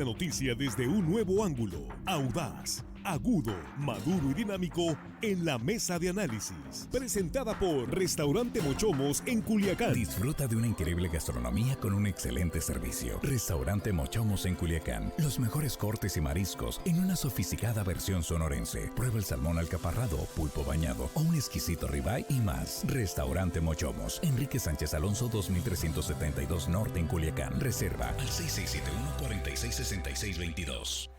la noticia desde un nuevo ángulo, audaz, agudo, maduro y dinámico en la mesa de análisis. Presentada por Restaurante Mochomos en Culiacán. Disfruta de una increíble gastronomía con un excelente servicio. Restaurante Mochomos en Culiacán. Los mejores cortes y mariscos en una sofisticada versión sonorense. Prueba el salmón alcaparrado, pulpo bañado o un exquisito ribeye y más. Restaurante Mochomos. Enrique Sánchez Alonso 2372 Norte en Culiacán. Reserva al 6671-466622.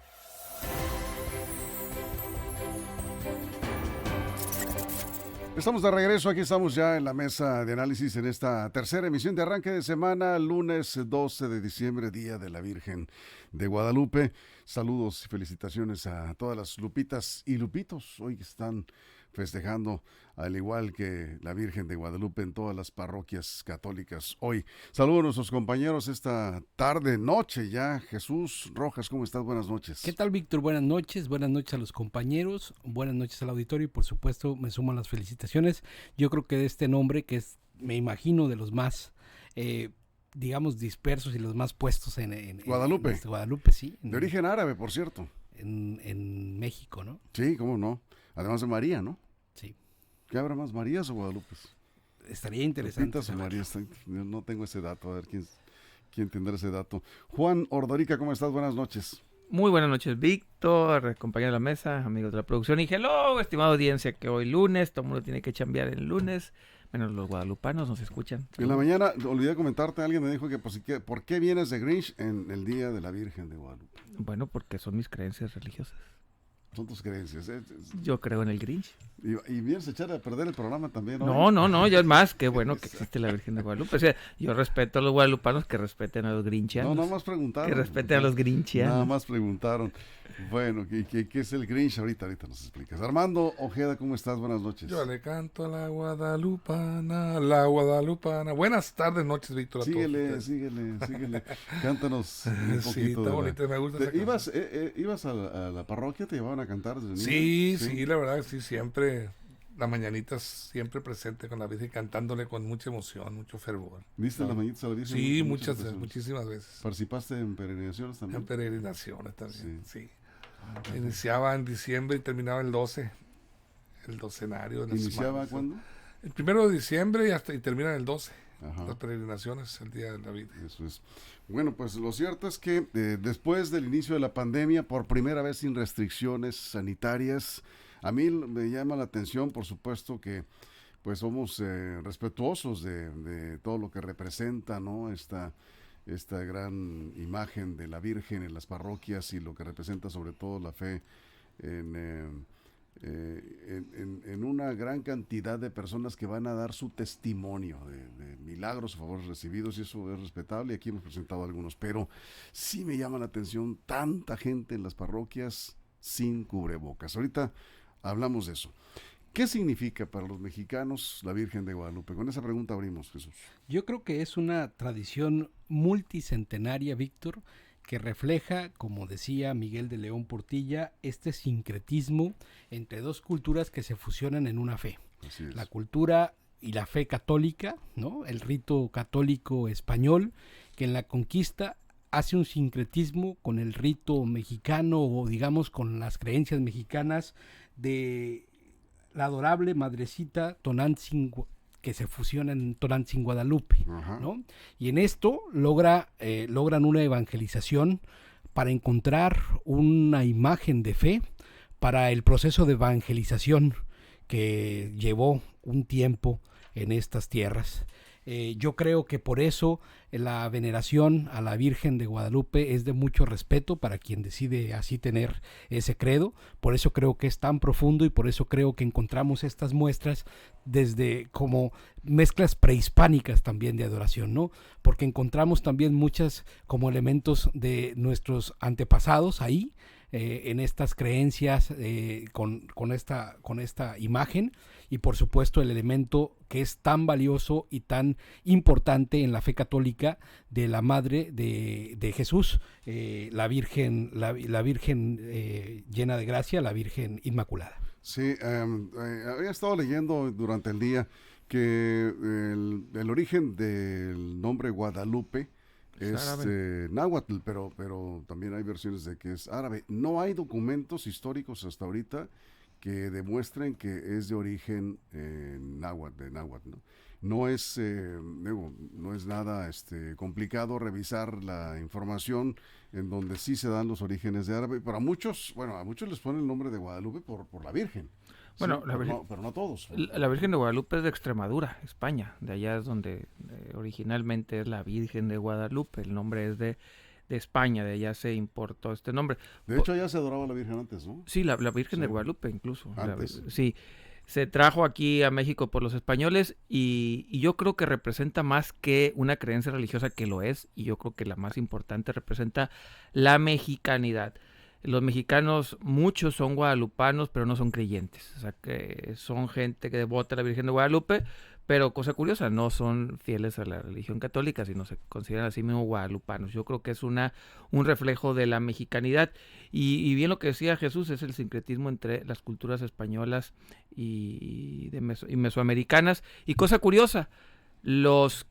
Estamos de regreso, aquí estamos ya en la mesa de análisis en esta tercera emisión de arranque de semana, lunes 12 de diciembre, Día de la Virgen de Guadalupe. Saludos y felicitaciones a todas las lupitas y lupitos hoy que están festejando, al igual que la Virgen de Guadalupe en todas las parroquias católicas hoy. Saludos a nuestros compañeros esta tarde, noche ya. Jesús Rojas, ¿cómo estás? Buenas noches. ¿Qué tal, Víctor? Buenas noches a los compañeros, buenas noches al auditorio y por supuesto me suman las felicitaciones. Yo creo que de este nombre, que es, me imagino, de los más, digamos, dispersos y los más puestos en Guadalupe. Guadalupe, sí. De origen árabe, por cierto. En México, ¿no? Sí, cómo no. Además de María, ¿no? Sí. ¿Qué habrá más, Marías o Guadalupe? Estaría interesante. O Marías, no tengo ese dato, a ver quién tendrá ese dato. Juan Ordorica, ¿cómo estás? Buenas noches. Muy buenas noches, Víctor, compañero de la mesa, amigos de la producción. Y hello, estimada audiencia, que hoy lunes, todo el mundo tiene que chambear el lunes, menos los guadalupanos nos escuchan. En la mañana, olvidé comentarte, alguien me dijo que, ¿por qué vienes de Grinch en el Día de la Virgen de Guadalupe? Bueno, porque son mis creencias religiosas. Son tus creencias. Yo creo en el Grinch. Y vienes a echar a perder el programa también, ¿no? No, ya es más, qué bueno que existe la Virgen de Guadalupe. O sea, yo respeto a los guadalupanos que respeten a los grinchianos. No, nada más preguntaron. Que respeten a los grinchianos. Nada más preguntaron. Bueno, ¿qué es el Grinch? Ahorita nos explicas. Armando Ojeda, ¿cómo estás? Buenas noches. Yo le canto a la guadalupana. Buenas tardes, noches, Víctor. Síguele. Cántanos un poquito. Sí, está bonito, me gusta. ¿Ibas a la parroquia? ¿Te llevaban a cantar desde niño? Sí, la verdad, sí, siempre. Las mañanitas siempre presente con la Virgen, cantándole con mucha emoción, mucho fervor. ¿Viste las mañanitas a la Virgen? Sí, muchísimas veces. ¿Participaste en peregrinaciones también? En peregrinaciones también, sí. Iniciaba en diciembre y terminaba el 12, el docenario. ¿Iniciaba cuándo? El 1 de diciembre y termina el 12. Ajá. Las peregrinaciones, el Día de la Virgen. Eso es. Bueno, pues lo cierto es que después del inicio de la pandemia, por primera vez sin restricciones sanitarias, a mí me llama la atención, por supuesto, que pues somos respetuosos de todo lo que representa, ¿no? Esta gran imagen de la Virgen en las parroquias y lo que representa sobre todo la fe en una gran cantidad de personas que van a dar su testimonio de milagros o favores recibidos, y eso es respetable. Aquí hemos presentado algunos, pero sí me llama la atención tanta gente en las parroquias sin cubrebocas. Ahorita hablamos de eso. ¿Qué significa para los mexicanos la Virgen de Guadalupe? Con esa pregunta abrimos, Jesús. Yo creo que es una tradición multicentenaria, Víctor, que refleja, como decía Miguel de León Portilla, este sincretismo entre dos culturas que se fusionan en una fe. Así es. La cultura y la fe católica, ¿no? El rito católico español, que en la conquista hace un sincretismo con el rito mexicano, o digamos con las creencias mexicanas de la adorable madrecita Tonantzin, que se fusiona en Tonantzin Guadalupe, ¿no? Y en esto logran una evangelización para encontrar una imagen de fe para el proceso de evangelización que llevó un tiempo en estas tierras. Yo creo que por eso la veneración a la Virgen de Guadalupe es de mucho respeto para quien decide así tener ese credo. Por eso creo que es tan profundo y por eso creo que encontramos estas muestras desde como mezclas prehispánicas también de adoración, ¿no? Porque encontramos también muchas como elementos de nuestros antepasados ahí, en estas creencias, con esta imagen, y por supuesto el elemento que es tan valioso y tan importante en la fe católica de la madre de Jesús, la Virgen llena de gracia, la Virgen Inmaculada. Sí, había estado leyendo durante el día que el origen del nombre Guadalupe es náhuatl, pero también hay versiones de que es árabe. No hay documentos históricos hasta ahorita que demuestren que es de origen náhuatl, de náhuatl, ¿no? No es, no es nada complicado revisar la información en donde sí se dan los orígenes de árabe, pero a muchos les ponen el nombre de Guadalupe por la Virgen. Bueno, Sí, pero no a todos. La Virgen de Guadalupe es de Extremadura, España. De allá es donde originalmente es la Virgen de Guadalupe. El nombre es de España, de allá se importó este nombre. De hecho, ya se adoraba a la Virgen antes, ¿no? Sí, la Virgen de Guadalupe incluso. Antes. Sí, se trajo aquí a México por los españoles y yo creo que representa más que una creencia religiosa, que lo es, y yo creo que la más importante representa la mexicanidad. Los mexicanos, muchos son guadalupanos, pero no son creyentes. O sea, que son gente que devota a la Virgen de Guadalupe, pero cosa curiosa, no son fieles a la religión católica, sino se consideran a sí mismos guadalupanos. Yo creo que es un reflejo de la mexicanidad. Y bien lo que decía Jesús, es el sincretismo entre las culturas españolas y mesoamericanas. Y cosa curiosa, los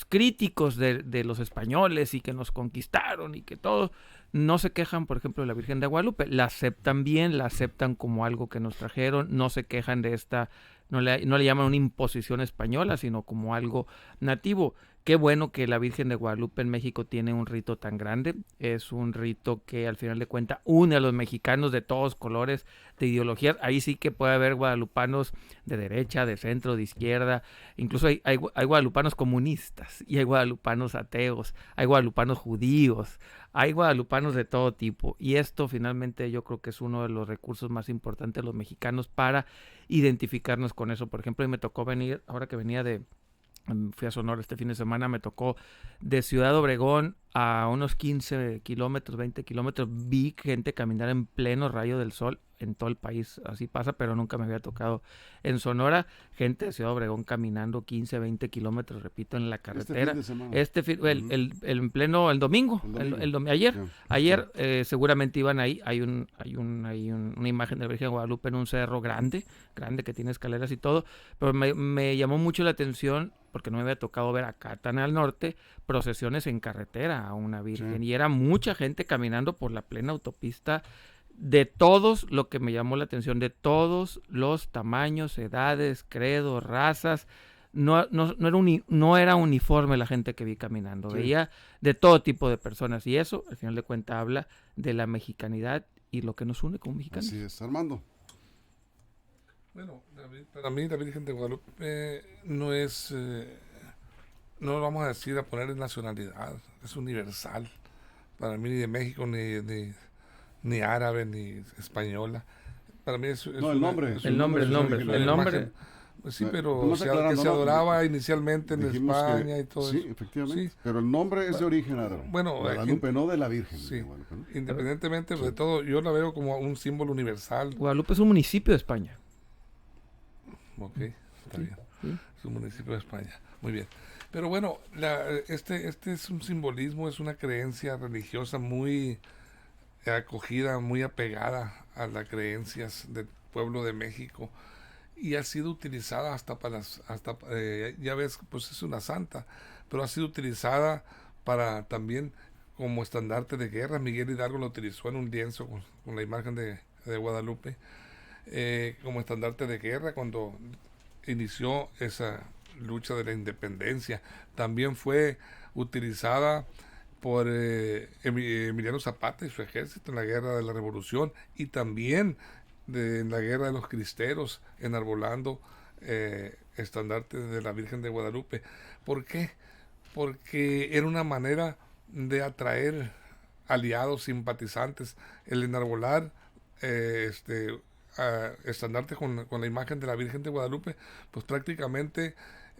críticos de los españoles y que nos conquistaron y que todo, no se quejan, por ejemplo, de la Virgen de Guadalupe. La aceptan bien, la aceptan como algo que nos trajeron, no se quejan de esta, no le llaman una imposición española, sino como algo nativo. Qué bueno que la Virgen de Guadalupe en México tiene un rito tan grande. Es un rito que al final de cuentas une a los mexicanos de todos colores, de ideologías. Ahí sí que puede haber guadalupanos de derecha, de centro, de izquierda. Incluso hay guadalupanos comunistas y hay guadalupanos ateos, hay guadalupanos judíos, hay guadalupanos de todo tipo. Y esto finalmente yo creo que es uno de los recursos más importantes de los mexicanos para identificarnos con eso. Por ejemplo, me tocó venir, ahora que fui a Sonora este fin de semana, me tocó de Ciudad Obregón a unos 15 kilómetros, 20 kilómetros, vi gente caminar en pleno rayo del sol. En todo el país así pasa, pero nunca me había tocado en Sonora, gente de Ciudad Obregón caminando 15, 20 kilómetros, repito, en la carretera. El domingo. Ayer seguramente iban ahí, hay una imagen de la Virgen de Guadalupe en un cerro grande que tiene escaleras y todo, pero me llamó mucho la atención, porque no me había tocado ver acá tan al norte, procesiones en carretera a una Virgen, sí. Y era mucha gente caminando por la plena autopista, de todos, lo que me llamó la atención, de todos los tamaños, edades, credos, razas. No era uniforme la gente que vi caminando, sí. Veía de todo tipo de personas, y eso al final de cuentas habla de la mexicanidad y lo que nos une como mexicanos. Así es, Armando. Bueno, para mí la Virgen de Guadalupe no es, no lo vamos a decir a poner en nacionalidad, es universal. Para mí ni de México, ni árabe, ni española. Para mí es no, el nombre. Sí, pero se adoraba inicialmente en España y todo sí, eso. Efectivamente. Sí, pero el nombre es de origen árabe. Bueno, Guadalupe, no de la Virgen. Sí, de Guadalupe, ¿no? Independientemente de todo, yo la veo como un símbolo universal. Guadalupe es un municipio de España. Ok, está bien. Sí. Es un municipio de España. Muy bien. Pero bueno, este es un simbolismo, es una creencia religiosa muy acogida, muy apegada a las creencias del pueblo de México, y ha sido utilizada hasta para ya ves, pues es una santa, pero ha sido utilizada para también como estandarte de guerra. Miguel Hidalgo lo utilizó en un lienzo con la imagen de Guadalupe, como estandarte de guerra cuando inició esa lucha de la independencia. También fue utilizada por Emiliano Zapata y su ejército en la guerra de la Revolución, y también en la guerra de los cristeros, enarbolando estandartes de la Virgen de Guadalupe. ¿Por qué? Porque era una manera de atraer aliados, simpatizantes, el enarbolar estandarte con la imagen de la Virgen de Guadalupe, pues prácticamente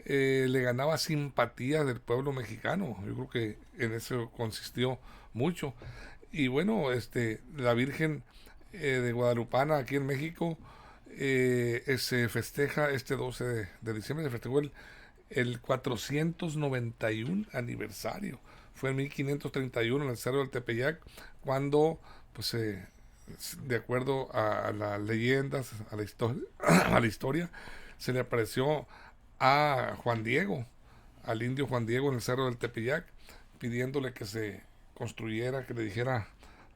le ganaba simpatía del pueblo mexicano. Yo creo que en eso consistió mucho. Y bueno, la Virgen de Guadalupana aquí en México se festeja este 12 de diciembre, se festejó el 491 aniversario. Fue en 1531 en el Cerro del Tepeyac, cuando pues de acuerdo a las leyendas, a la historia, se le apareció a Juan Diego, al indio Juan Diego en el Cerro del Tepeyac, pidiéndole que se construyera, que le dijera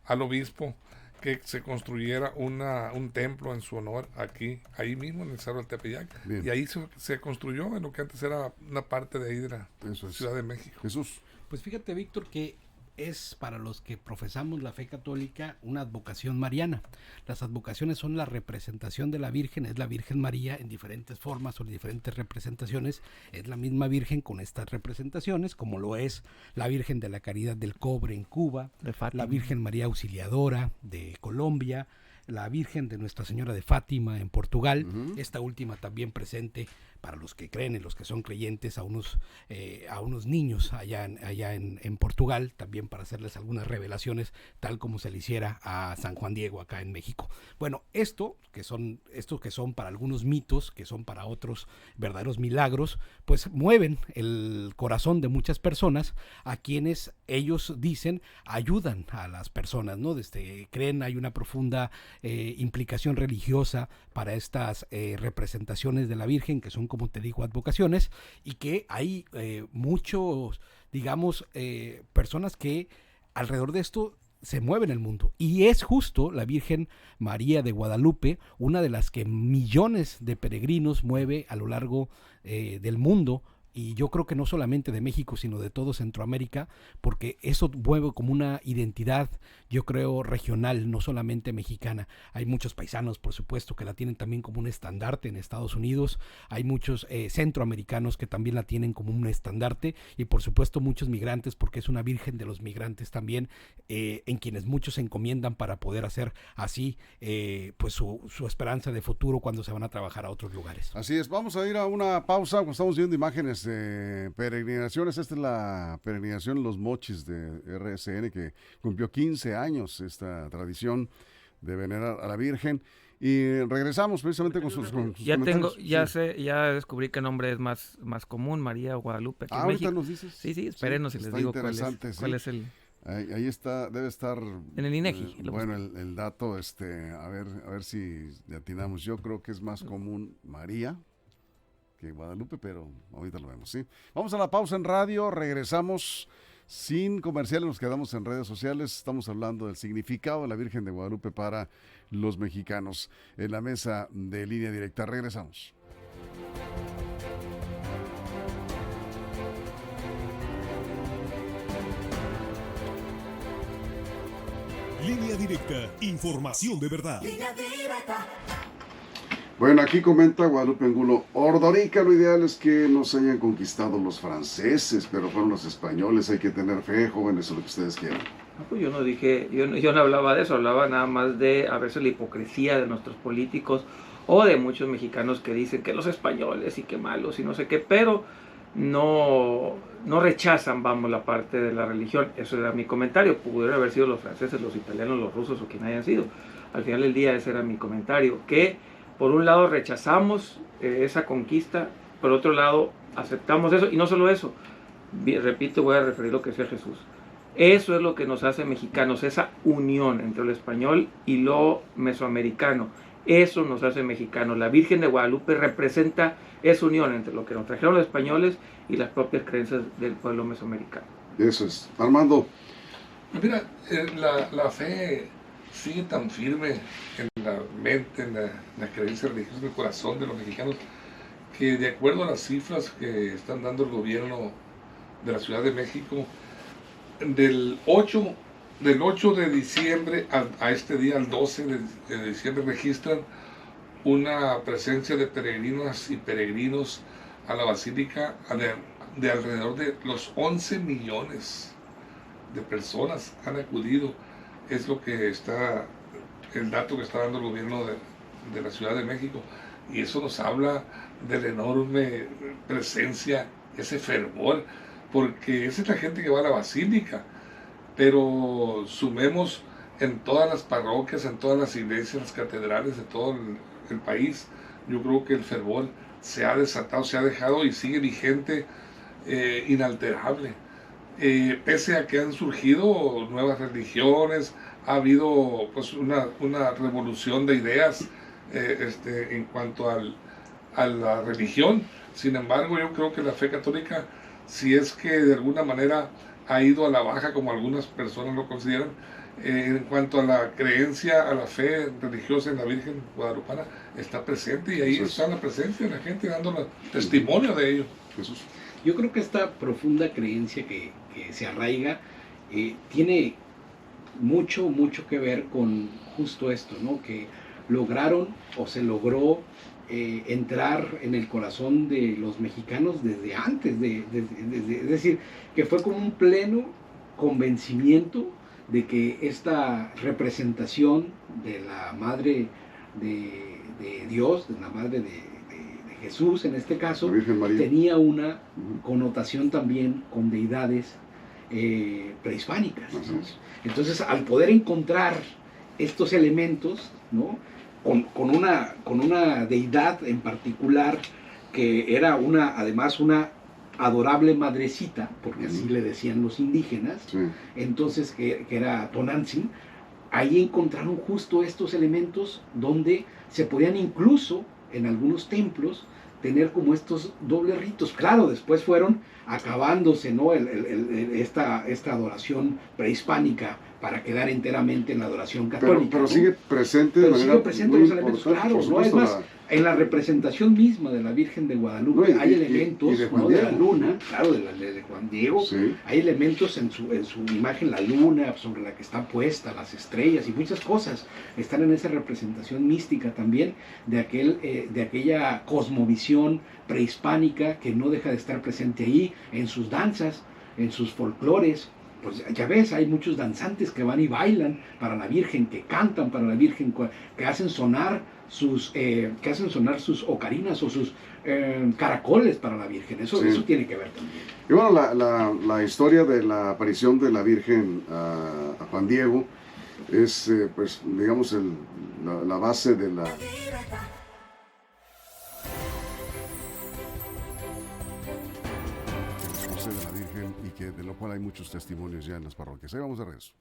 al obispo que se construyera un templo en su honor ahí mismo en el Cerro del Tepeyac. Bien. Y ahí se construyó en lo que antes era una parte de ahí de la Ciudad de México. Jesús. Pues fíjate, Víctor, que es para los que profesamos la fe católica una advocación mariana. Las advocaciones son la representación de la Virgen, es la Virgen María en diferentes formas o en diferentes representaciones, es la misma Virgen con estas representaciones, como lo es la Virgen de la Caridad del Cobre en Cuba, la Virgen María Auxiliadora de Colombia, la Virgen de Nuestra Señora de Fátima en Portugal, esta última también presente para los que creen, los que son creyentes, a unos niños allá en Portugal, también para hacerles algunas revelaciones, tal como se le hiciera a San Juan Diego acá en México. Bueno, estos que son para algunos mitos, que son para otros verdaderos milagros, pues mueven el corazón de muchas personas, a quienes ellos dicen ayudan a las personas, ¿no? Creen, hay una profunda implicación religiosa para estas representaciones de la Virgen, que son, como te digo, advocaciones, y que hay muchos, digamos, personas que alrededor de esto se mueve en el mundo, y es justo la Virgen María de Guadalupe una de las que millones de peregrinos mueve a lo largo del mundo, y yo creo que no solamente de México, sino de todo Centroamérica, porque eso mueve como una identidad, yo creo, regional, no solamente mexicana. Hay muchos paisanos, por supuesto, que la tienen también como un estandarte en Estados Unidos, hay muchos centroamericanos que también la tienen como un estandarte, y por supuesto muchos migrantes, porque es una Virgen de los migrantes también, en quienes muchos se encomiendan para poder hacer así pues su esperanza de futuro cuando se van a trabajar a otros lugares. Así es, vamos a ir a una pausa, estamos viendo imágenes de peregrinaciones. Esta es la peregrinación Los Mochis de RSN, que cumplió 15 años esta tradición de venerar a la Virgen, y regresamos precisamente con sus comentarios. Ya descubrí qué nombre es más común, María Guadalupe. Aquí en ahorita México. nos dices. Sí, espérenos y les digo cuál es el... Ahí está, debe estar en el INEGI. Bueno, el dato, a ver si le atinamos. Yo creo que es más común María que Guadalupe, pero ahorita lo vemos, ¿sí? Vamos a la pausa en radio, regresamos sin comerciales, nos quedamos en redes sociales, estamos hablando del significado de la Virgen de Guadalupe para los mexicanos en la mesa de Línea Directa. Regresamos. Línea Directa, información de verdad. Línea Directa. Bueno, aquí comenta Guadalupe Angulo: Ordorica, lo ideal es que nos hayan conquistado los franceses, pero fueron los españoles. Hay que tener fe, jóvenes, o lo que ustedes quieran. Pues yo no dije, yo no hablaba de eso, hablaba nada más de a veces la hipocresía de nuestros políticos o de muchos mexicanos que dicen que los españoles y que malos y no sé qué, pero no rechazan, la parte de la religión. Eso era mi comentario. Pudieron haber sido los franceses, los italianos, los rusos o quien hayan sido. Al final del día ese era mi comentario, que por un lado rechazamos esa conquista, por otro lado aceptamos eso, y no solo eso, repito, voy a referir lo que decía Jesús. Eso es lo que nos hace mexicanos, esa unión entre lo español y lo mesoamericano. Eso nos hace mexicanos. La Virgen de Guadalupe representa esa unión entre lo que nos trajeron los españoles y las propias creencias del pueblo mesoamericano. Eso es. Armando. Mira, la fe sigue tan firme en la mente, en la creencia religiosa, en el corazón de los mexicanos, que de acuerdo a las cifras que están dando el gobierno de la Ciudad de México, del 8 de diciembre a este día, al 12 de diciembre, registran una presencia de peregrinas y peregrinos a la Basílica de alrededor de los 11 millones de personas han acudido. Es lo que está, el dato que está dando el gobierno de la Ciudad de México, y eso nos habla de la enorme presencia, ese fervor, porque esa es la gente que va a la Basílica, pero sumemos en todas las parroquias, en todas las iglesias, las catedrales de todo el país. Yo creo que el fervor se ha desatado, se ha dejado y sigue vigente, inalterable. Pese a que han surgido nuevas religiones, ha habido pues una revolución de ideas en cuanto a la religión. Sin embargo, yo creo que la fe católica, si es que de alguna manera ha ido a la baja, como algunas personas lo consideran, en cuanto a la creencia, a la fe religiosa en la Virgen Guadalupana, está presente, y ahí está la presencia de la gente dando testimonio de ello. Jesús. Yo creo que esta profunda creencia que se arraiga tiene mucho que ver con justo esto, ¿no? Que lograron o se logró entrar en el corazón de los mexicanos desde antes, es decir, que fue como un pleno convencimiento de que esta representación de la Madre de Dios, de la Madre de Jesús en este caso, tenía una connotación también con deidades prehispánicas. Entonces, al poder encontrar estos elementos, ¿no? con una deidad en particular que era además una adorable madrecita, porque así le decían los indígenas, entonces que era Tonantzin, ahí encontraron justo estos elementos donde se podían incluso en algunos templos tener como estos dobles ritos. Claro, después fueron acabándose, ¿no? esta adoración prehispánica para quedar enteramente en la adoración católica. Pero ¿no? sigue presente de manera sigue presente los elementos, claro, ¿no? Es más, en en la representación misma de la Virgen de Guadalupe hay elementos de la luna, claro, de Juan Diego, hay elementos en su imagen, la luna sobre la que está puesta, las estrellas y muchas cosas están en esa representación mística también de aquella cosmovisión prehispánica que no deja de estar presente ahí, en sus danzas, en sus folclores. Pues ya ves, hay muchos danzantes que van y bailan para la Virgen, que cantan para la Virgen, que hacen sonar sus ocarinas o sus caracoles para la Virgen. Eso tiene que ver también. Y bueno, la historia de la aparición de la Virgen a Juan Diego es, pues, digamos, la base de la... de la Virgen, y que de lo cual hay muchos testimonios ya en las parroquias. Ahí vamos de regreso.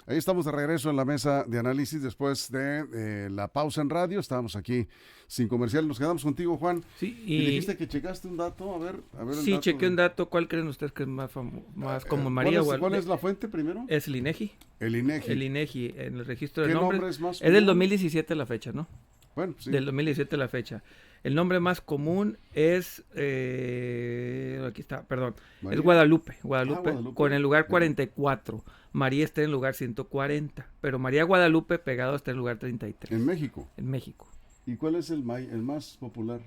Ahí estamos de regreso en la mesa de análisis después de la pausa en radio. Estábamos aquí sin comercial. Nos quedamos contigo, Juan. Sí, y dijiste que checaste un dato. A ver sí, dato. Chequé un dato. ¿Cuál creen ustedes que es más como María Guadalupe? ¿Cuál es la fuente primero? Es el INEGI. El INEGI. El INEGI, en el registro de ¿Qué nombres. nombre es más es del 2017 la fecha, ¿no? Bueno, sí. Del 2017 la fecha. El nombre más común es, aquí está, perdón, ¿María? Es Guadalupe, Guadalupe, con el lugar 44. María está en el lugar 140, pero María Guadalupe pegado está en el lugar 33. En México. En México. ¿Y cuál es el más popular?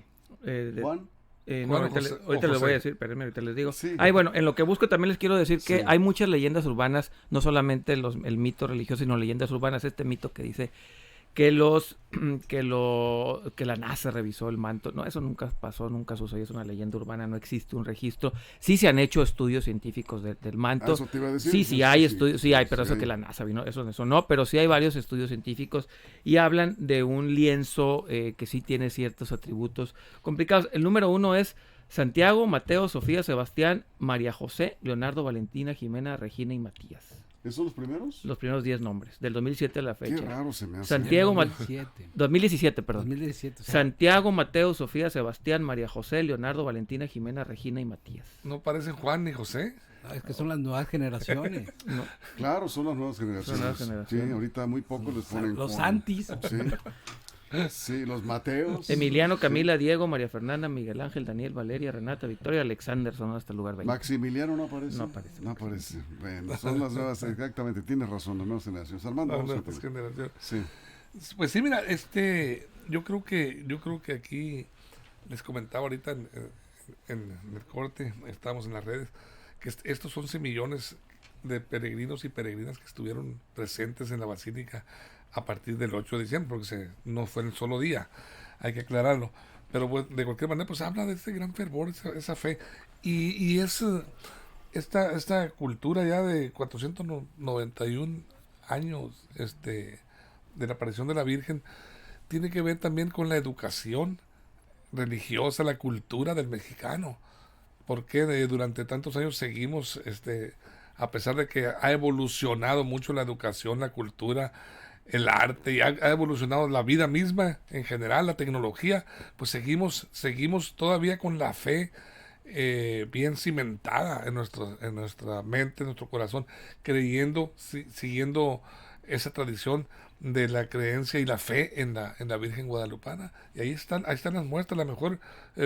¿Juan? No, ahorita les voy a decir, espérenme, ahorita les digo. Sí. Bueno, en lo que busco también les quiero decir que hay muchas leyendas urbanas, no solamente el mito religioso, sino leyendas urbanas. Este mito que dice que la NASA revisó el manto. No, eso nunca pasó, nunca sucedió, es una leyenda urbana, no existe un registro. Sí se han hecho estudios científicos del manto. Eso te iba a decir. Sí hay estudios, pero eso que la NASA vino, eso no, pero sí hay varios estudios científicos y hablan de un lienzo que sí tiene ciertos atributos complicados. El número 1 es Santiago, Mateo, Sofía, Sebastián, María José, Leonardo, Valentina, Jimena, Regina y Matías. ¿Esos son los primeros? Los primeros 10 nombres, del 2007 a la fecha. Qué raro se me hace. Santiago, 2017, perdón. 2017, o sea, Santiago, Mateo, Sofía, Sebastián, María José, Leonardo, Valentina, Jimena, Regina y Matías. ¿No parecen Juan ni José? es que son las nuevas generaciones. No. Claro, son las nuevas generaciones. Sí, ahorita muy pocos les ponen Los Juan. Santis. Sí, los Mateos. Emiliano, Camila, Diego, María Fernanda, Miguel Ángel, Daniel, Valeria, Renata, Victoria, Alexander son hasta el lugar 20. Maximiliano no aparece. No aparece. No aparece. Bueno, son las nuevas, exactamente, tienes razón, las nuevas generaciones. Armando, vamos a ti. Generación. Sí. Pues sí, mira, yo creo que aquí les comentaba ahorita en el corte, estábamos en las redes, que estos 11 millones de peregrinos y peregrinas que estuvieron presentes en la Basílica a partir del 8 de diciembre, porque no fue en el solo día, hay que aclararlo, pero pues, de cualquier manera pues habla de ese gran fervor, esa fe, y es esta cultura ya de 491 años de la aparición de la Virgen, tiene que ver también con la educación religiosa, la cultura del mexicano, porque durante tantos años seguimos, a pesar de que ha evolucionado mucho la educación, la cultura, el arte, y ha evolucionado la vida misma en general, la tecnología, pues seguimos todavía con la fe bien cimentada en nuestra mente, en nuestro corazón, creyendo, siguiendo esa tradición de la creencia y la fe en la Virgen Guadalupana. Y ahí están las muestras. La mejor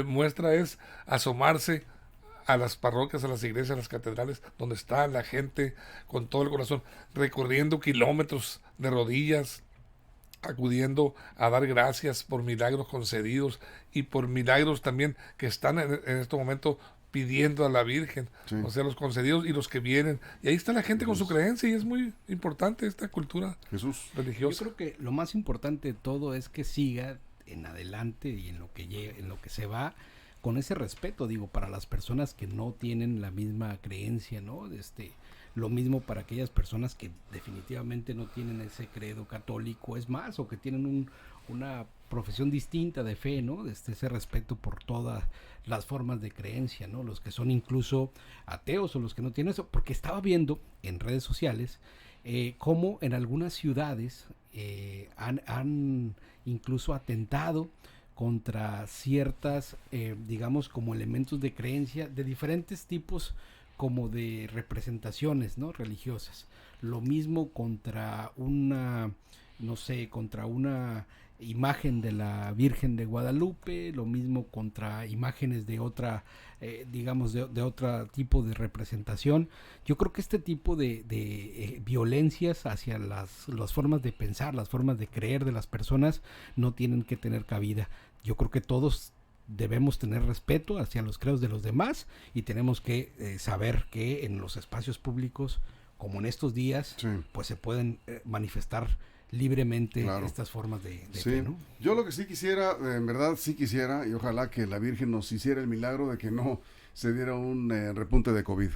muestra es asomarse a las parroquias, a las iglesias, a las catedrales, donde está la gente con todo el corazón, recorriendo kilómetros de rodillas, acudiendo a dar gracias por milagros concedidos y por milagros también que están en este momento pidiendo a la Virgen, Sí. o sea, los concedidos y los que vienen. Y ahí está la gente con su creencia, y es muy importante esta cultura Jesús. Yo religiosa. creo que lo más importante de todo es que siga en adelante y en lo que se va con ese respeto, digo, para las personas que no tienen la misma creencia, ¿no? Lo mismo para aquellas personas que definitivamente no tienen ese credo católico, es más, o que tienen una profesión distinta de fe, ¿no? Ese respeto por todas las formas de creencia, ¿no? Los que son incluso ateos o los que no tienen eso, porque estaba viendo en redes sociales cómo en algunas ciudades han incluso atentado contra ciertas, digamos, como elementos de creencia de diferentes tipos, como de representaciones, ¿no? Religiosas. Lo mismo contra una imagen de la Virgen de Guadalupe, lo mismo contra imágenes de otra, digamos, de otro tipo de representación. Yo creo que este tipo de violencias hacia las formas de pensar, las formas de creer de las personas no tienen que tener cabida. Yo creo que todos debemos tener respeto hacia los credos de los demás y tenemos que saber que en los espacios públicos, como en estos días, Sí. pues se pueden manifestar libremente Claro. estas formas de Sí. fe, ¿no? Yo lo que sí quisiera, en verdad sí quisiera, y ojalá que la Virgen nos hiciera el milagro de que no se diera un repunte de COVID.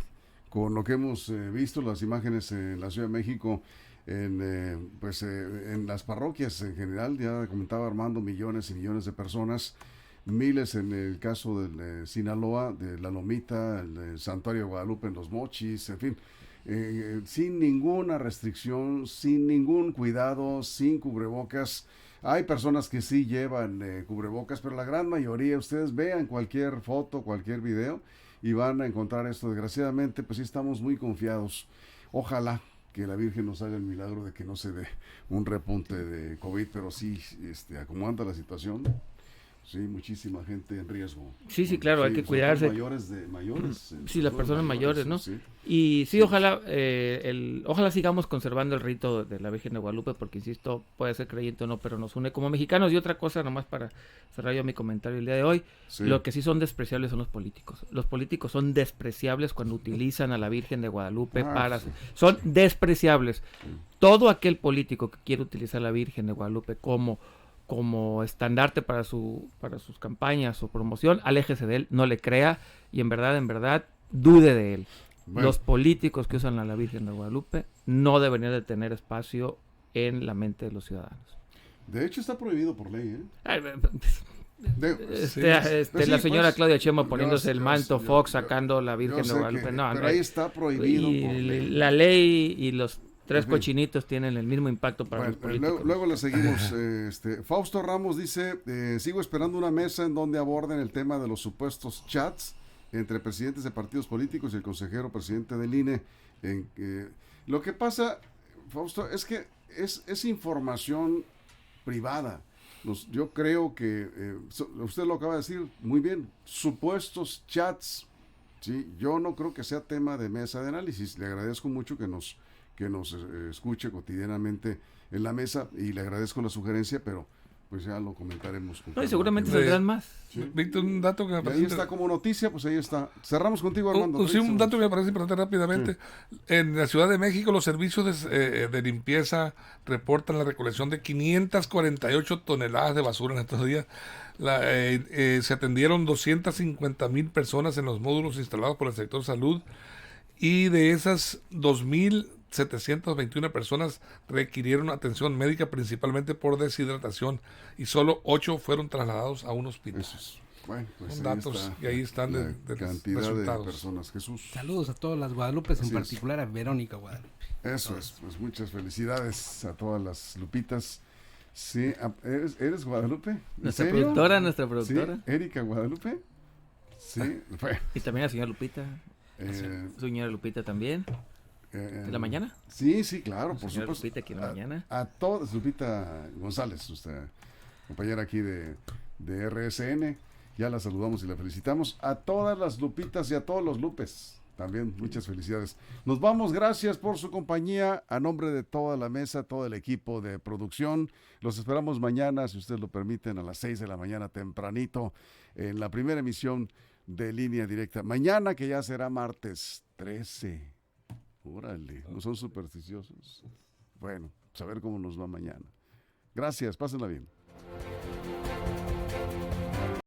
Con lo que hemos visto, las imágenes en la Ciudad de México, en las parroquias en general, ya comentaba Armando, millones y millones de personas, miles en el caso de Sinaloa, de La Lomita, el Santuario de Guadalupe en Los Mochis, en fin. Sin ninguna restricción, sin ningún cuidado, sin cubrebocas. Hay personas que sí llevan cubrebocas, pero la gran mayoría, ustedes vean cualquier foto, cualquier video y van a encontrar esto. Desgraciadamente, pues sí estamos muy confiados. Ojalá que la Virgen nos haga el milagro de que no se dé un repunte de COVID, pero sí, como anda la situación, sí, muchísima gente en riesgo. Sí, claro, hay que sobre cuidarse. todo mayores. Sí, las personas mayores, ¿no? Sí. Y sí, ojalá ojalá sigamos conservando el rito de la Virgen de Guadalupe, porque insisto, puede ser creyente o no, pero nos une como mexicanos. Y otra cosa, nomás para cerrar yo mi comentario el día de hoy, Sí. lo que sí son despreciables son los políticos. Los políticos son despreciables cuando utilizan a la Virgen de Guadalupe Sí. Son despreciables. Todo aquel político que quiere utilizar a la Virgen de Guadalupe como estandarte para sus campañas o promoción, aléjese de él, no le crea y en verdad, dude de él. Bueno. Los políticos que usan a la Virgen de Guadalupe no deberían de tener espacio en la mente de los ciudadanos. De hecho, está prohibido por ley, ¿eh? Ay, Sí, la señora pues, Claudia Sheinbaum yo poniéndose sé, el manto, yo- Fox yo- sacando la Virgen yo de sé Guadalupe. que- No, pero no, ahí está prohibido y por ley. la ley y los tres En fin. cochinitos tienen el mismo impacto para los Bueno, políticos. luego le seguimos. Fausto Ramos dice, sigo esperando una mesa en donde aborden el tema de los supuestos chats entre presidentes de partidos políticos y el consejero presidente del INE. Lo que pasa, Fausto, es que es información privada. Yo creo que, usted lo acaba de decir muy bien, supuestos chats, ¿sí? Yo no creo que sea tema de mesa de análisis. Le agradezco mucho que nos escuche cotidianamente en la mesa y le agradezco la sugerencia, pero pues ya lo comentaremos. No, y seguramente Sí. saldrán más. Sí. Víctor, un dato que me Y ahí parece está como noticia, pues ahí está. Cerramos contigo, Armando. Sí, un dato que me parece importante rápidamente. En la Ciudad de México, los servicios de limpieza reportan la recolección de 548 toneladas de basura en estos días. Se atendieron 250,000 personas en los módulos instalados por el sector salud, y de esas 2,721 personas requirieron atención médica, principalmente por deshidratación, y solo 8 fueron trasladados a un hospital. Eso es. Bueno, pues Son ahí datos está y ahí están la de cantidad resultados. de personas. Jesús. Saludos a todas las Guadalupes, en Así es. particular a Verónica Guadalupe. Eso es, pues muchas felicidades a todas las Lupitas. Sí, ¿eres Guadalupe? ¿En Nuestra serio? productora. Sí, Erika Guadalupe. Sí, fue. Y también la señora Lupita. Señora Lupita también. ¿De la mañana? Sí, sí, claro, por Señora supuesto. Lupita aquí en la mañana. A todas, Lupita González, usted, compañera aquí de RSN, ya la saludamos y la felicitamos. A todas las Lupitas y a todos los Lupes, también muchas felicidades. Nos vamos, gracias por su compañía, a nombre de toda la mesa, todo el equipo de producción. Los esperamos mañana, si ustedes lo permiten, a las 6 de la mañana tempranito, en la primera emisión de Línea Directa. Mañana, que ya será martes 13. Órale, ¿no son supersticiosos? Bueno, pues a ver cómo nos va mañana. Gracias, pásenla bien.